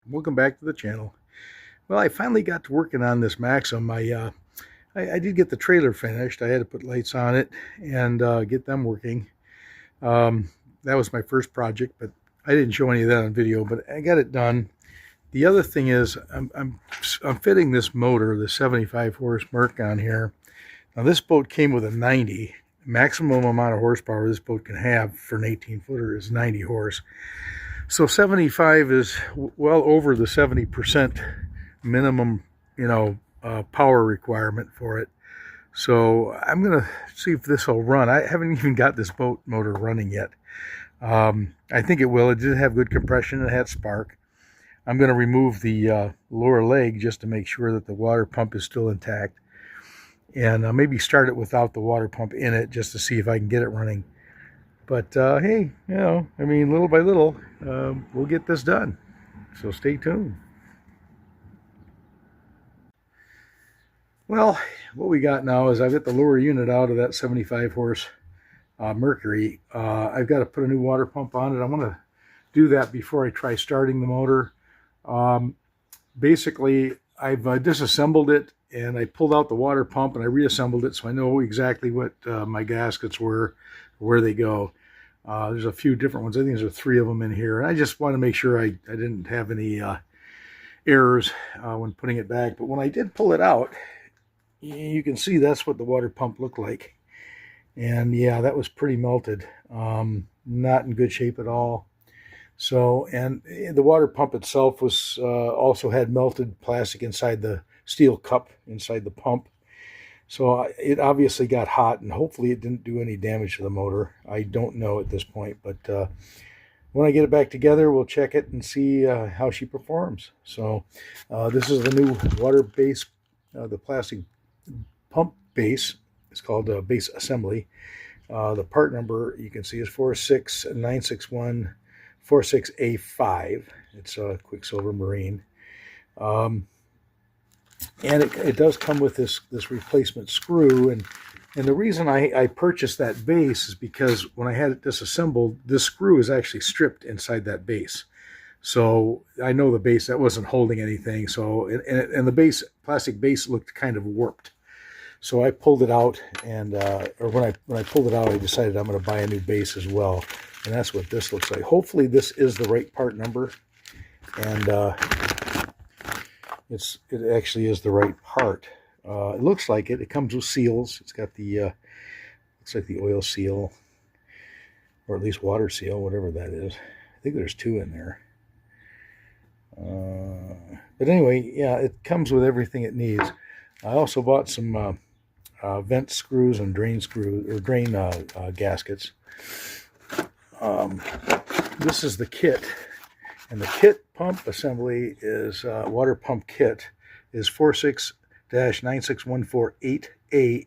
Welcome back to the channel. Well, I finally got to working on this Maxum. I did get the trailer finished. I had to put lights on it and get them working. That was my first project, but I didn't show any of that on video, but I got it done. The other thing is I'm fitting this motor, the 75 horse Merc on here. Now this boat came with a 90. Maximum amount of horsepower this boat can have for an 18-footer is 90 horse. So 75 is well over the 70% minimum, power requirement for it. So I'm going to see if this will run. I haven't even got this boat motor running yet. I think it will. It did have good compression. It had spark. I'm going to remove the lower leg just to make sure that the water pump is still intact. And maybe start it without the water pump in it just to see if I can get it running. But hey, little by little, we'll get this done. So stay tuned. Well, what we got now is I've got the lower unit out of that 75 horse Mercury. I've got to put a new water pump on it. I want to do that before I try starting the motor. Basically, I've disassembled it and I pulled out the water pump and I reassembled it so I know exactly what my gaskets were, where they go. There's a few different ones. I think there's 3 of them in here. And I just want to make sure I didn't have any errors when putting it back. But when I did pull it out, you can see that's what the water pump looked like. And yeah, that was pretty melted. Not in good shape at all. So, and the water pump itself was also had melted plastic inside the steel cup inside the pump. So it obviously got hot, and hopefully it didn't do any damage to the motor. I don't know at this point, but when I get it back together, we'll check it and see how she performs. So this is the new water base, the plastic pump base. It's called base assembly. The part number you can see is 4696146A5. It's a Quicksilver Marine. And it does come with this replacement screw, and the reason I purchased that base is because when I had it disassembled, this screw is actually stripped inside that base. So I know the base that wasn't holding anything. So and the base plastic base looked kind of warped. So I pulled it out, and when I pulled it out, I decided I'm going to buy a new base as well, and that's what this looks like. Hopefully this is the right part number, and it actually is the right part. It looks like it. It comes with seals. It's got the looks like the oil seal, or at least water seal, whatever that is. I think there's 2 in there. But anyway, yeah, it comes with everything it needs. I also bought some vent screws and drain screws, or drain gaskets. This is the kit. And the kit pump assembly is water pump kit is 46-96148A8.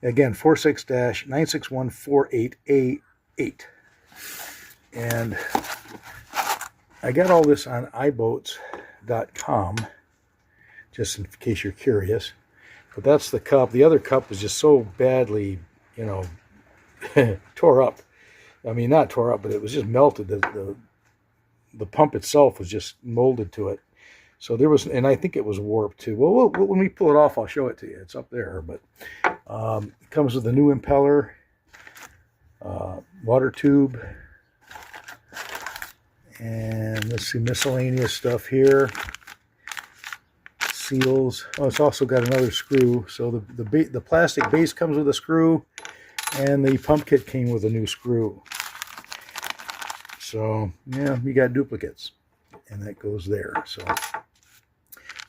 Again, 46-96148A8. And I got all this on iboats.com, just in case you're curious. But that's the cup. The other cup was just so badly, tore up. I mean, not tore up, but it was just melted. The pump itself was just molded to it. So there was, and I think it was warped too. Well, when we pull it off, I'll show it to you. It's up there, but it comes with a new impeller, water tube, and let's see, miscellaneous stuff here. Seals. Oh, it's also got another screw. So the plastic base comes with a screw, and the pump kit came with a new screw. So yeah, we got duplicates, and that goes there. So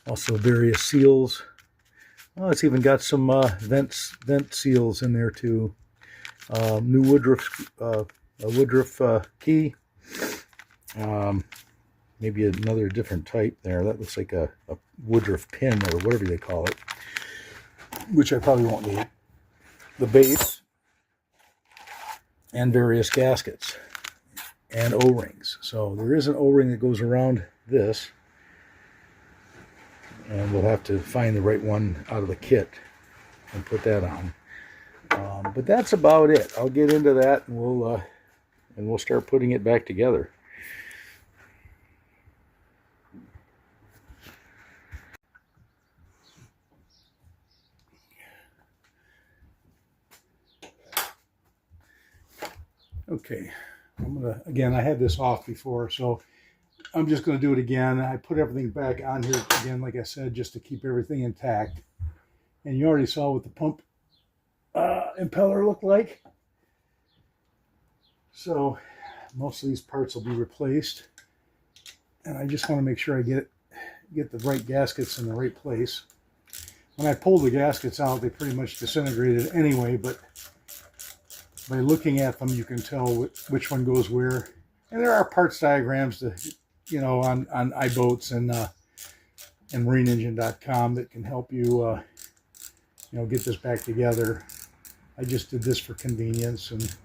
also various seals. Oh, it's even got some vent seals in there too. New Woodruff key. Maybe another different type there. That looks like a Woodruff pin or whatever they call it, which I probably won't need. The base and various gaskets and O-rings. So there is an O-ring that goes around this, and we'll have to find the right one out of the kit and put that on. But that's about it. I'll get into that, and we'll start putting it back together. Okay, again, I had this off before, so I'm just gonna do it again. I put everything back on here again, like I said, just to keep everything intact. And you already saw what the pump impeller looked like. So most of these parts will be replaced. And I just want to make sure I get the right gaskets in the right place. When I pulled the gaskets out, they pretty much disintegrated anyway, but by looking at them, you can tell which one goes where. And there are parts diagrams to, on iBoats and marineengine.com that can help you, get this back together. I just did this for convenience, and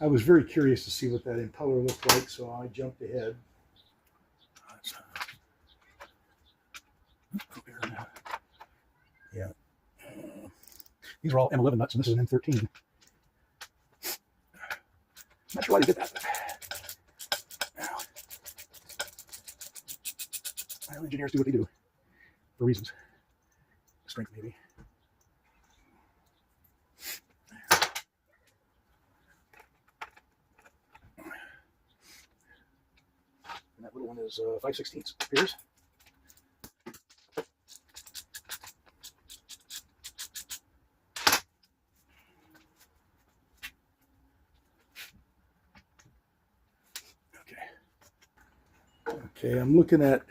I was very curious to see what that impeller looked like, so I jumped ahead. Yeah. These are all M11 nuts, and this is an M13. I'm not sure why they did that. Well, engineers do what they do for reasons. Strength, maybe. And that little one is 5/16 appears. Okay, I'm looking at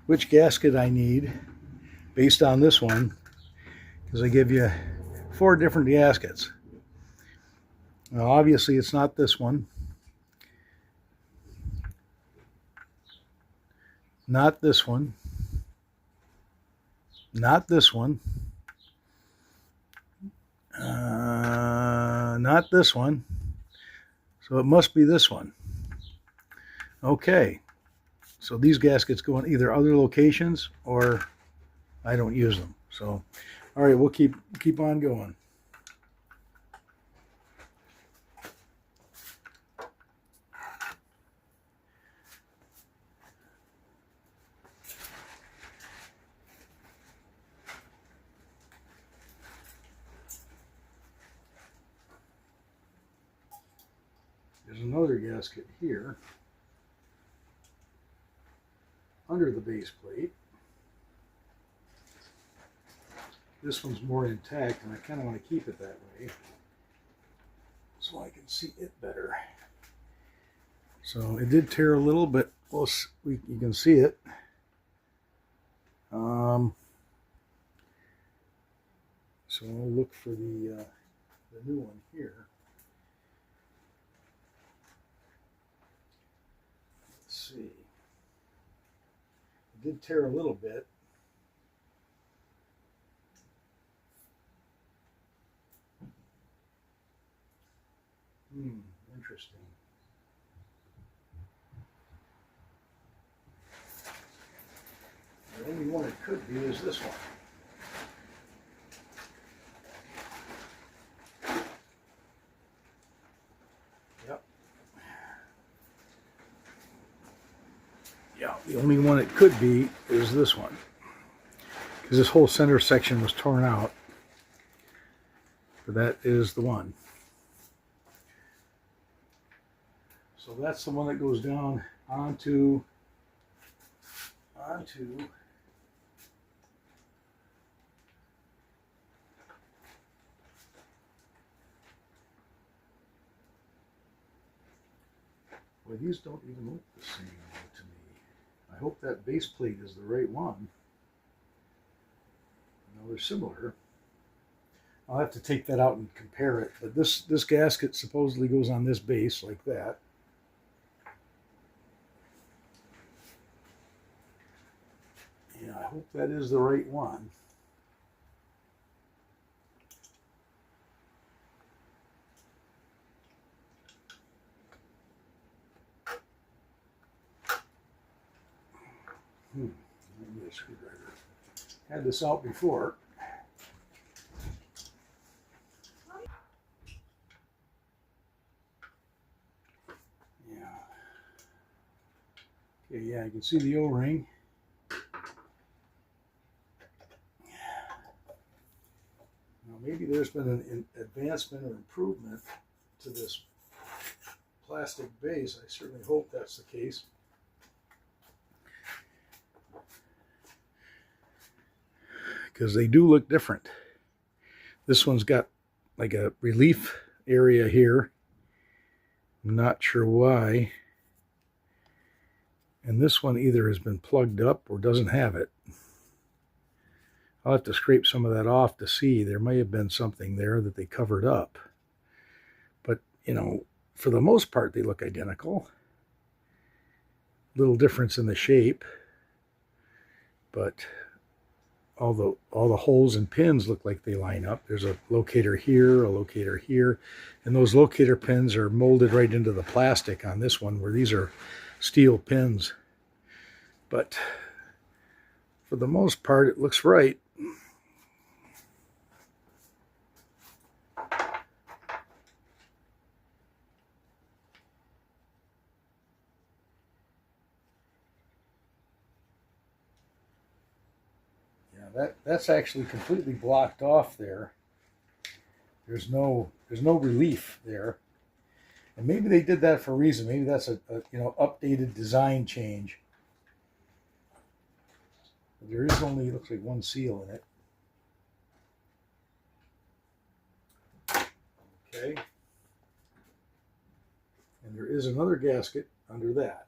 which gasket I need based on this one, because I give you 4 different gaskets. Now, obviously, it's not this one, not this one, not this one, not this one, so it must be this one. Okay, so these gaskets go in either other locations or I don't use them. So, all right, we'll keep on going. There's another gasket here under the base plate. This one's more intact, and I kind of want to keep it that way so I can see it better. So it did tear a little, but you can see it. So I'll look for the new one here. Let's see. It did tear a little bit. Interesting. The only one it could be is this one. Yep. Yeah, the only one it could be is this one, because this whole center section was torn out. But that is the one. So that's the one that goes down onto well, these don't even look the same to me. I hope that base plate is the right one. No, they're similar. I'll have to take that out and compare it, but this gasket supposedly goes on this base like that. Yeah, I hope that is the right one. I need a screwdriver. Had this out before. Yeah. Okay, yeah, you can see the O-ring. Now maybe there's been an advancement or improvement to this plastic base. I certainly hope that's the case. Because they do look different. This one's got like a relief area here. I'm not sure why. And this one either has been plugged up or doesn't have it. I'll have to scrape some of that off to see. There may have been something there that they covered up. But, you know, for the most part, they look identical. Little difference in the shape. But all the holes and pins look like they line up. There's a locator here, and those locator pins are molded right into the plastic on this one, where these are steel pins. But for the most part, it looks right. That's actually completely blocked off there. There's no relief there, and maybe they did that for a reason. Maybe that's a updated design change. There is only, looks like, one seal in it. Okay, and there is another gasket under that.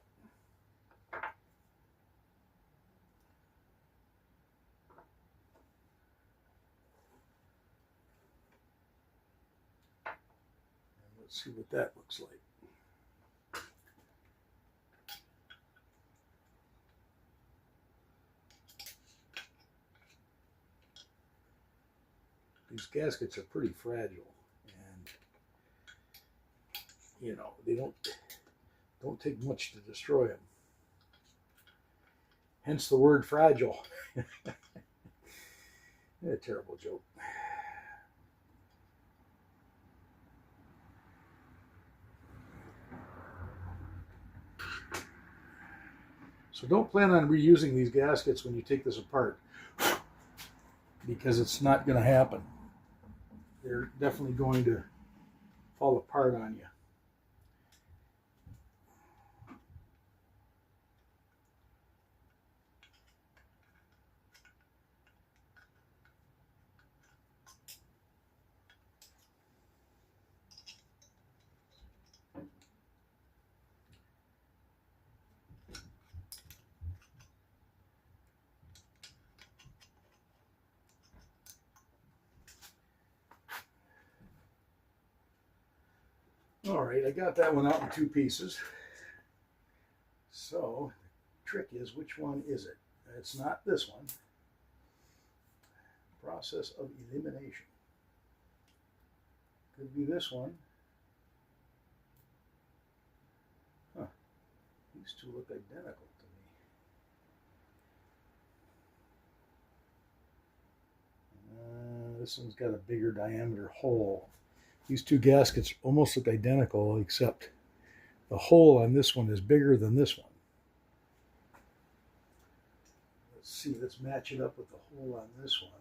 Let's see what that looks like. These gaskets are pretty fragile, and you know, they don't take much to destroy them. Hence the word fragile. A terrible joke. So don't plan on reusing these gaskets when you take this apart, because it's not going to happen. They're definitely going to fall apart on you. All right, I got that one out in two pieces. So the trick is, which one is it? It's not this one. Process of elimination. Could be this one. Huh. These two look identical to me. This one's got a bigger diameter hole. These two gaskets almost look identical, except the hole on this one is bigger than this one. Let's see, let's match it up with the hole on this one.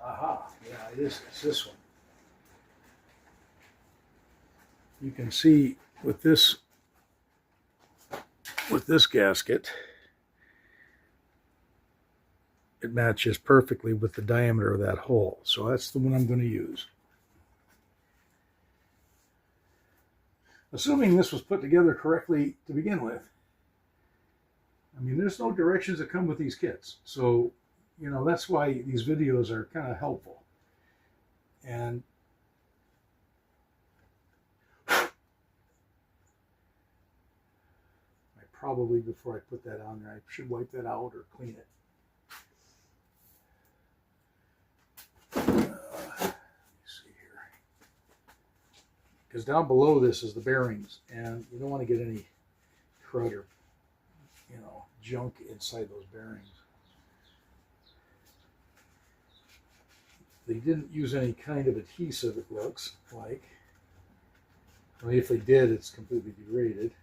Aha, yeah, it is. It's this one. You can see with this gasket, it matches perfectly with the diameter of that hole. So that's the one I'm going to use. Assuming this was put together correctly to begin with. I mean, there's no directions that come with these kits. So, you know, that's why these videos are kind of helpful. And I probably, before I put that on there, I should wipe that out or clean it. Because down below this is the bearings, and you don't want to get any crud or, you know, junk inside those bearings. They didn't use any kind of adhesive, it looks like. I mean, if they did, it's completely degraded.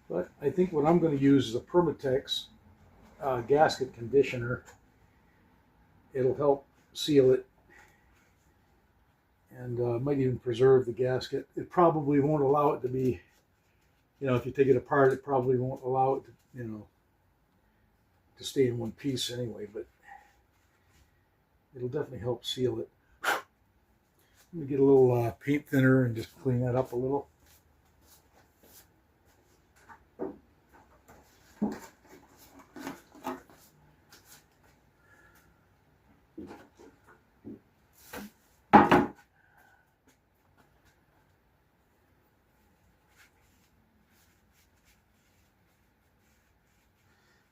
But I think what I'm going to use is a Permatex gasket conditioner. It'll help seal it and might even preserve the gasket. It probably won't allow it to be, if you take it apart, it probably won't allow it to, to stay in one piece anyway, but it'll definitely help seal it. Let me get a little paint thinner and just clean that up a little.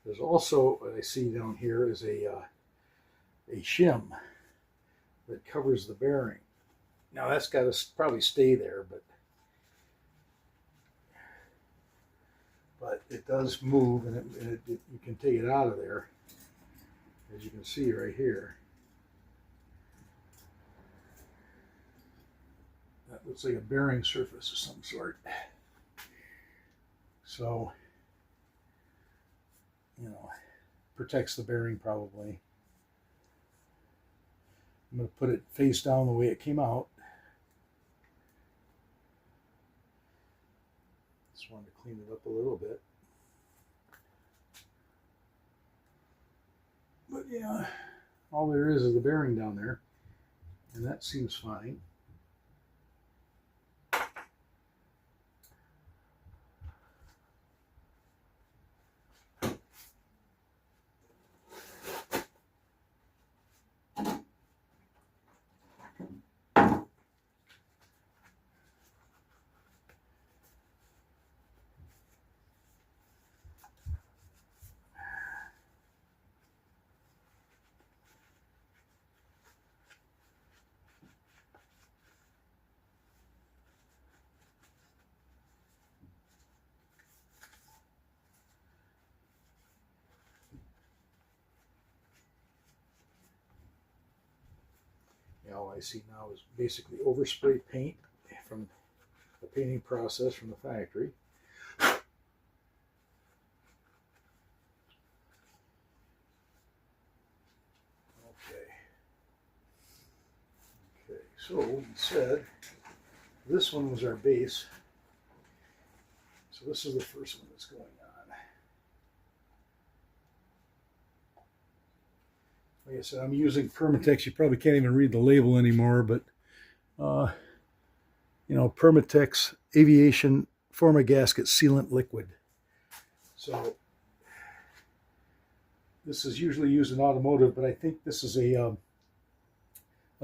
There's also, what I see down here is a shim that covers the bearing. Now that's got to probably stay there, but it does move, and you can take it out of there, as you can see right here. That looks like a bearing surface of some sort. So, protects the bearing probably. I'm going to put it face down the way it came out. Just wanted to clean it up a little bit. But yeah, all there is the bearing down there, and that seems fine. All I see now is basically overspray paint from the painting process from the factory. Okay, so we said this one was our base. So this is the first one that's going on. Like I said, I'm using Permatex. You probably can't even read the label anymore, but Permatex Aviation Forma Gasket Sealant Liquid. So this is usually used in automotive, but I think this is a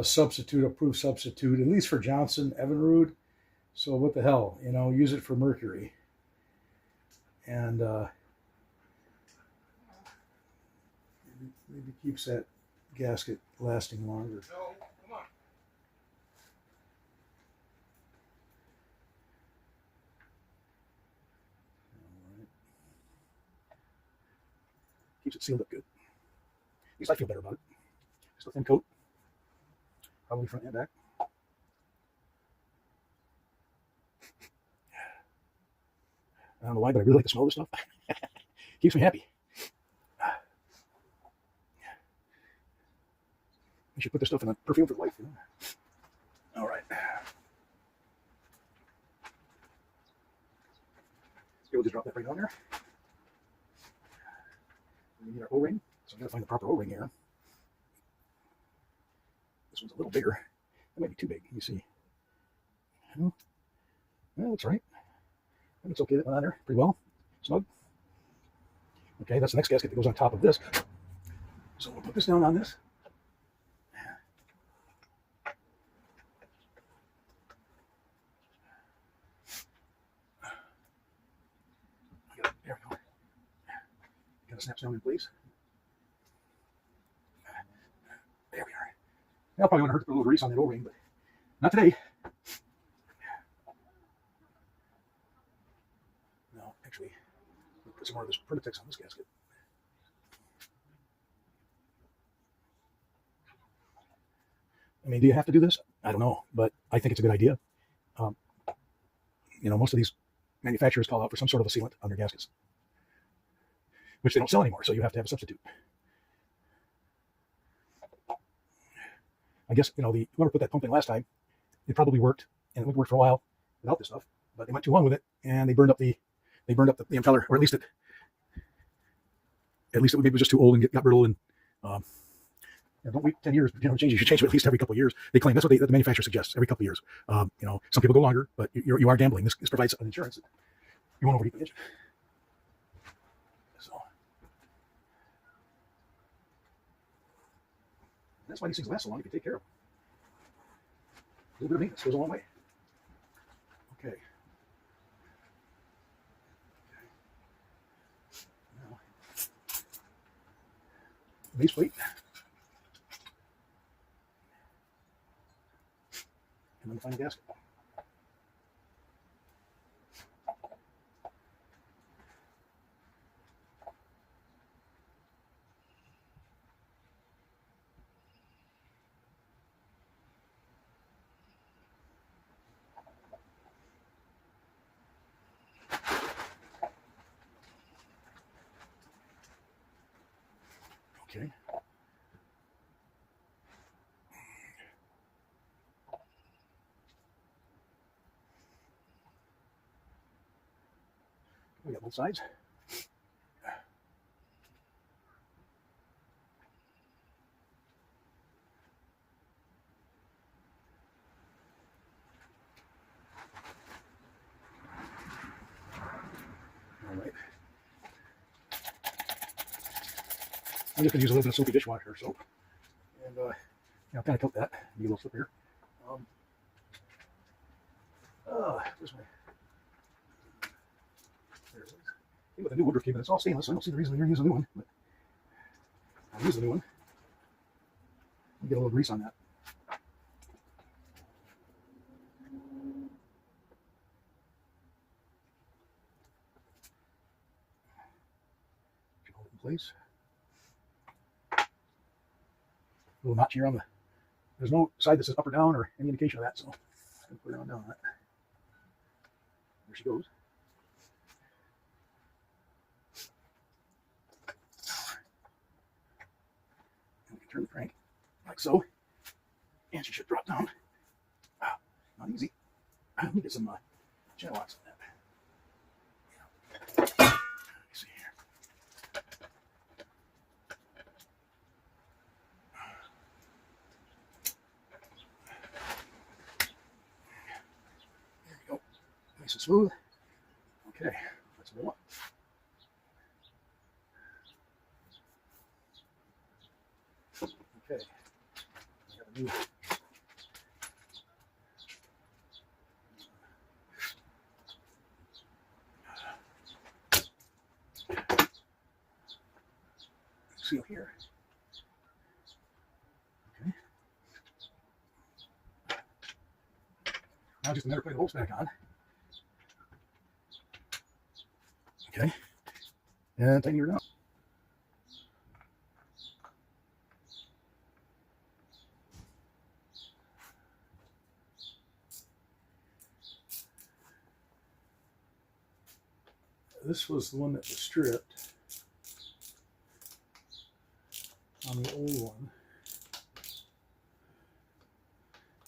substitute, approved substitute, at least for Johnson, Evinrude. So what the hell, use it for Mercury. And maybe keeps that gasket lasting longer. No, come on. All right. Keeps it sealed up good. At least I feel better about it. Just a thin coat, probably front and back. I don't know why, but I really like the smell of this stuff. Keeps me happy. You should put this stuff in a perfume for life. All right. So we'll just drop that right on there. We need our O-ring, so I'm going to find the proper O-ring here. This one's a little bigger. That might be too big. Let me see. Well, that's right. It's okay. That went on there pretty well. Snug. Okay, that's the next gasket that goes on top of this. So we'll put this down on this. There we go. Got to snap down in place. There we are. I'll probably want to hurt to put a little grease on that O-ring, but not today. No, actually, we'll put some more of this Permatex on this gasket. I mean, do you have to do this? I don't know, but I think it's a good idea. Most of these manufacturers call out for some sort of a sealant on their gaskets, which they don't sell anymore, so you have to have a substitute. I guess, whoever put that pump in last time, it probably worked, and it would work for a while without this stuff, but they went too long with it, and they burned up the impeller, or at least it maybe was just too old and got brittle, and don't wait 10 years, change it. You should change it at least every couple of years. They claim that's what the manufacturer suggests, every couple of years. Some people go longer, but you are gambling. This provides an insurance that you won't overheat the engine. So that's why these things last so long. You can take care of them. A little bit of maintenance goes a long way. Okay. Now, base plate. And then the final gasket. Okay. We got both sides. All right. I'm just going to use a little bit of soapy dishwasher soap, and kind of coat that. Be a little slip here. Where's my? There it is. With a new woodwork but it's all stainless, so I don't see the reason you're using a new one. But I'll use the new one. Get a little grease on that. Should hold it in place. A little notch here on the. There's no side that says up or down or any indication of that, so I'm going to put it on down on that. There she goes. Turn the crank like so, and she should drop down. Not easy. Let me get some channel locks on that. Let me see here. There we go. Nice and smooth. Okay, that's what I want. Okay, we have a new seal here. Okay. Now just a matter of putting the bolts back on. Okay, and tighten her down. This was the one that was stripped on the old one.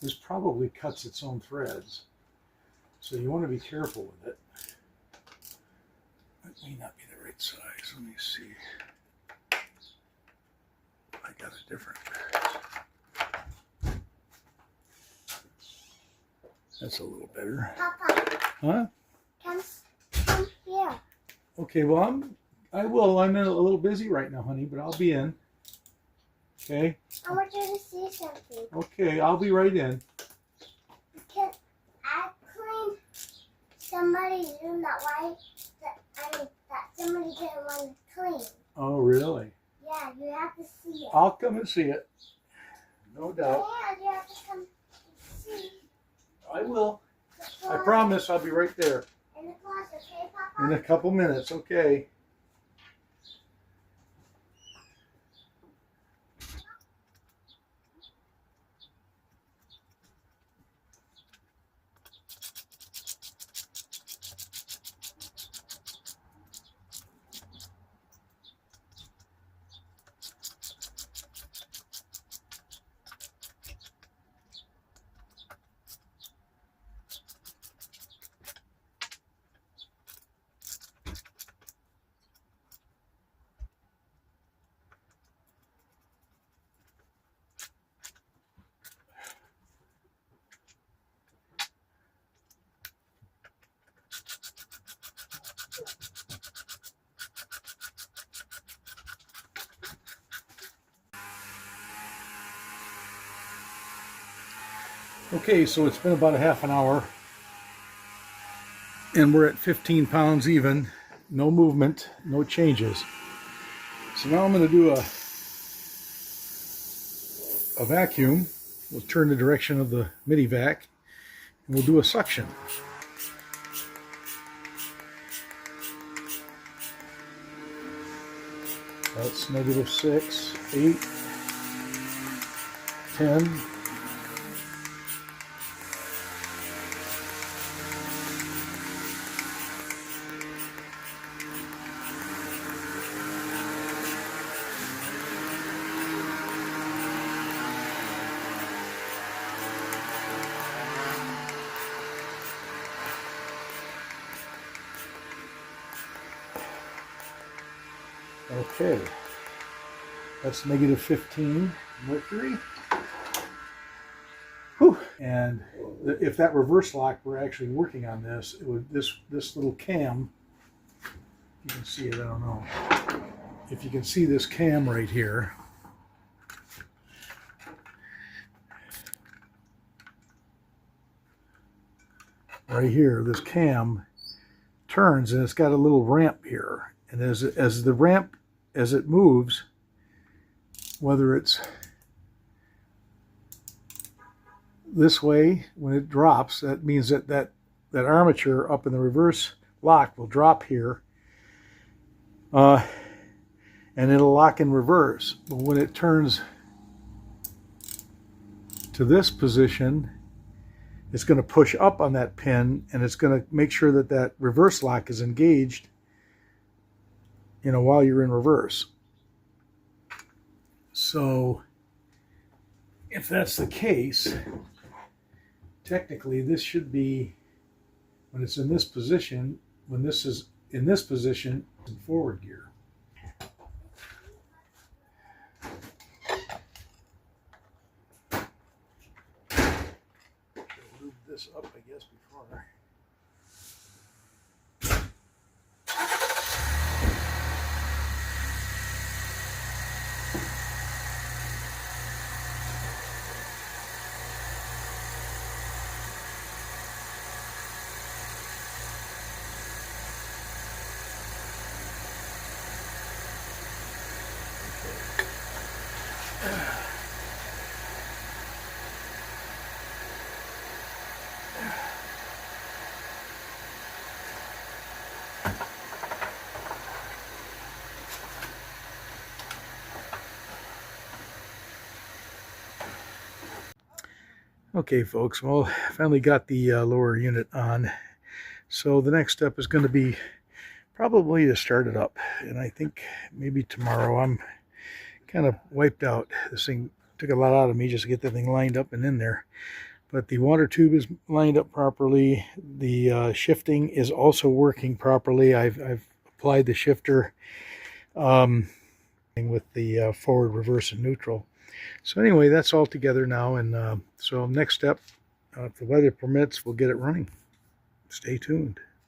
This probably cuts its own threads, so you want to be careful with it. That may not be the right size. Let me see. I got a different. That's a little better. Papa. Huh? Come here. Okay, well, I will. I'm a little busy right now, honey, but I'll be in. Okay? I want you to see something. Okay, I'll be right in. Because I cleaned somebody's room that somebody didn't want to clean. Oh, really? Yeah, you have to see it. I'll come and see it. No doubt. Yeah, you have to come see. I will. I promise I'll be right there. In the closet, okay, Papa? In a couple minutes, okay. Okay, so it's been about a half an hour and we're at 15 pounds even, no movement, no changes. So now I'm going to do a vacuum. We'll turn the direction of the midi vac and we'll do a suction. That's -6, 8, 10. Okay, that's -15 mercury. Whew. And if that reverse lock were actually working on this, it would this little cam. You can see it. I don't know if you can see this cam right here. Right here, this cam turns and it's got a little ramp here. And as the ramp, as it moves, whether it's this way, when it drops, that means that armature up in the reverse lock will drop here, and it'll lock in reverse. But when it turns to this position, it's going to push up on that pin, and it's going to make sure that reverse lock is engaged, while you're in reverse. So if that's the case, technically this should be, when it's in this position, when this is in this position, in forward gear. Should lube this up, I guess, before. Okay, folks, well, I finally got the lower unit on. So the next step is going to be probably to start it up. And I think maybe tomorrow. I'm kind of wiped out. This thing took a lot out of me just to get the thing lined up and in there. But the water tube is lined up properly. The shifting is also working properly. I've applied the shifter with the forward, reverse, and neutral. So anyway, that's all together now, and so next step, if the weather permits, we'll get it running. Stay tuned.